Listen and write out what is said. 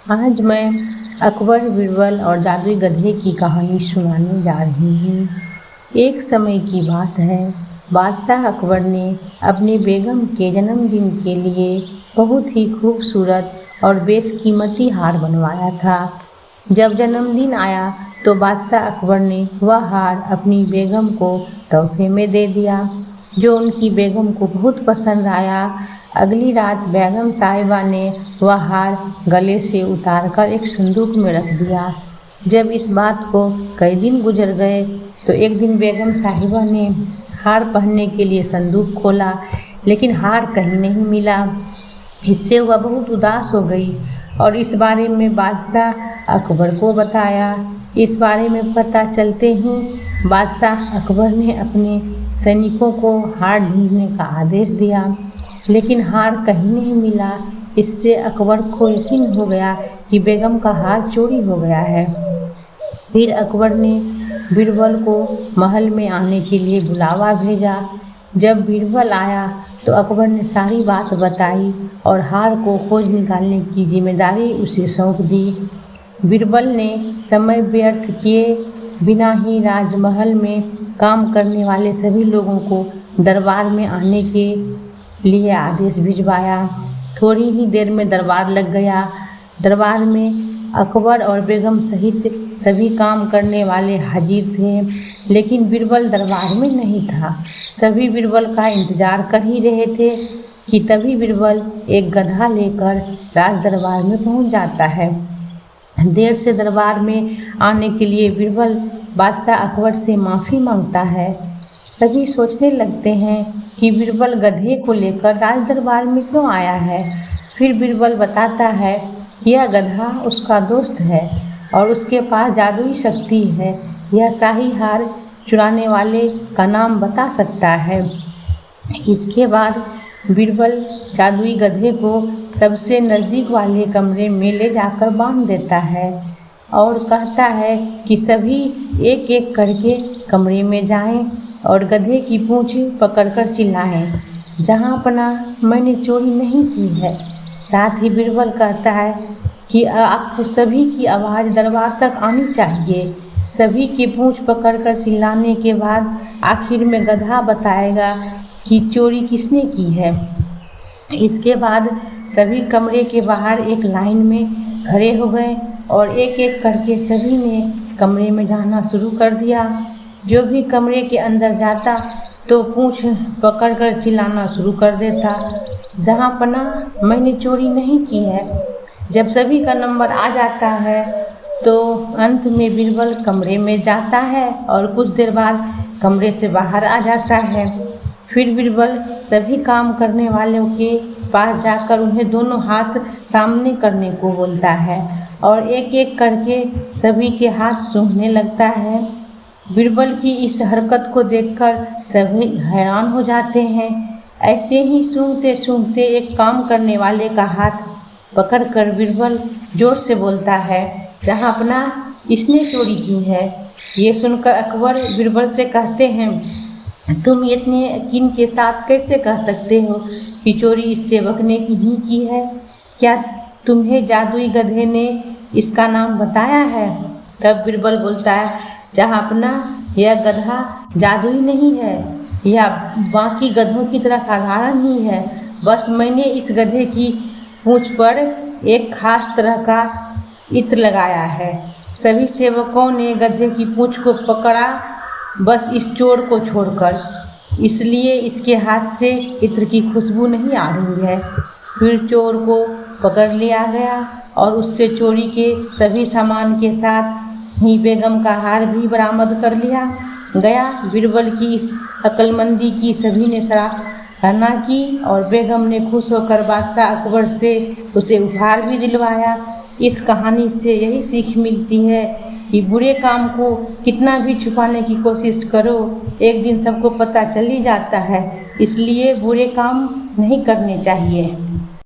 आज मैं अकबर, बीरबल और जादुई गधे की कहानी सुनाने जा रही हूँ। एक समय की बात है, बादशाह अकबर ने अपनी बेगम के जन्मदिन के लिए बहुत ही खूबसूरत और बेशकीमती हार बनवाया था। जब जन्मदिन आया तो बादशाह अकबर ने वह हार अपनी बेगम को तोहफे में दे दिया, जो उनकी बेगम को बहुत पसंद आया। अगली रात बेगम साहिबा ने वह हार गले से उतारकर एक संदूक में रख दिया। जब इस बात को कई दिन गुजर गए तो एक दिन बेगम साहिबा ने हार पहनने के लिए संदूक खोला, लेकिन हार कहीं नहीं मिला। इससे वह बहुत उदास हो गई और इस बारे में बादशाह अकबर को बताया। इस बारे में पता चलते ही बादशाह अकबर ने अपने सैनिकों को हार ढूंढने का आदेश दिया, लेकिन हार कहीं नहीं मिला। इससे अकबर को यकीन हो गया कि बेगम का हार चोरी हो गया है। फिर अकबर ने बीरबल को महल में आने के लिए बुलावा भेजा। जब बीरबल आया तो अकबर ने सारी बात बताई और हार को खोज निकालने की जिम्मेदारी उसे सौंप दी। बीरबल ने समय व्यर्थ किए बिना ही राजमहल में काम करने वाले सभी लोगों को दरबार में आने के लिए आदेश भिजवाया। थोड़ी ही देर में दरबार लग गया। दरबार में अकबर और बेगम सहित सभी काम करने वाले हाजिर थे, लेकिन बीरबल दरबार में नहीं था। सभी बीरबल का इंतजार कर ही रहे थे कि तभी बीरबल एक गधा लेकर राज दरबार में पहुंच जाता है। देर से दरबार में आने के लिए बीरबल बादशाह अकबर से माफ़ी मांगता है। सभी सोचने लगते हैं कि बीरबल गधे को लेकर राज दरबार में क्यों आया है। फिर बीरबल बताता है कि यह गधा उसका दोस्त है और उसके पास जादुई शक्ति है। यह शाही हार चुराने वाले का नाम बता सकता है। इसके बाद बीरबल जादुई गधे को सबसे नज़दीक वाले कमरे में ले जाकर बांध देता है और कहता है कि सभी एक एक करके कमरे में जाएं और गधे की पूंछ पकड़कर चिल्लाएं, जहां अपना मैंने चोरी नहीं की है। साथ ही बीरबल कहता है कि आप सभी की आवाज़ दरबार तक आनी चाहिए। सभी की पूंछ पकड़कर चिल्लाने के बाद आखिर में गधा बताएगा कि चोरी किसने की है। इसके बाद सभी कमरे के बाहर एक लाइन में खड़े हो गए और एक एक करके सभी ने कमरे में जाना शुरू कर दिया। जो भी कमरे के अंदर जाता तो पूंछ पकड़कर चिल्लाना शुरू कर देता, जहां पना मैंने चोरी नहीं की है। जब सभी का नंबर आ जाता है तो अंत में बीरबल कमरे में जाता है और कुछ देर बाद कमरे से बाहर आ जाता है। फिर बीरबल सभी काम करने वालों के पास जाकर उन्हें दोनों हाथ सामने करने को बोलता है और एक एक करके सभी के हाथ सूंघने लगता है। बीरबल की इस हरकत को देखकर सभी हैरान हो जाते हैं। ऐसे ही सूंघते सूंघते एक काम करने वाले का हाथ पकड़कर बीरबल जोर से बोलता है, जहां अपना इसने चोरी की है। ये सुनकर अकबर बीरबल से कहते हैं, तुम इतने यकीन के साथ कैसे कह सकते हो कि चोरी इस सेवक ने ही की है? क्या तुम्हें जादुई गधे ने इसका नाम बताया है? तब बीरबल बोलता है, जहां अपना यह गधा जादुई नहीं है, यह बाकी गधों की तरह साधारण ही है। बस मैंने इस गधे की पूंछ पर एक खास तरह का इत्र लगाया है। सभी सेवकों ने गधे की पूंछ को पकड़ा, बस इस चोर को छोड़कर, इसलिए इसके हाथ से इत्र की खुशबू नहीं आ रही है। फिर चोर को पकड़ लिया गया और उससे चोरी के सभी सामान के साथ ही बेगम का हार भी बरामद कर लिया गया। बीरबल की इस अक्लमंदी की सभी ने सराहना की और बेगम ने खुश होकर बादशाह अकबर से उसे उपहार भी दिलवाया। इस कहानी से यही सीख मिलती है कि बुरे काम को कितना भी छुपाने की कोशिश करो, एक दिन सबको पता चल ही जाता है। इसलिए बुरे काम नहीं करने चाहिए।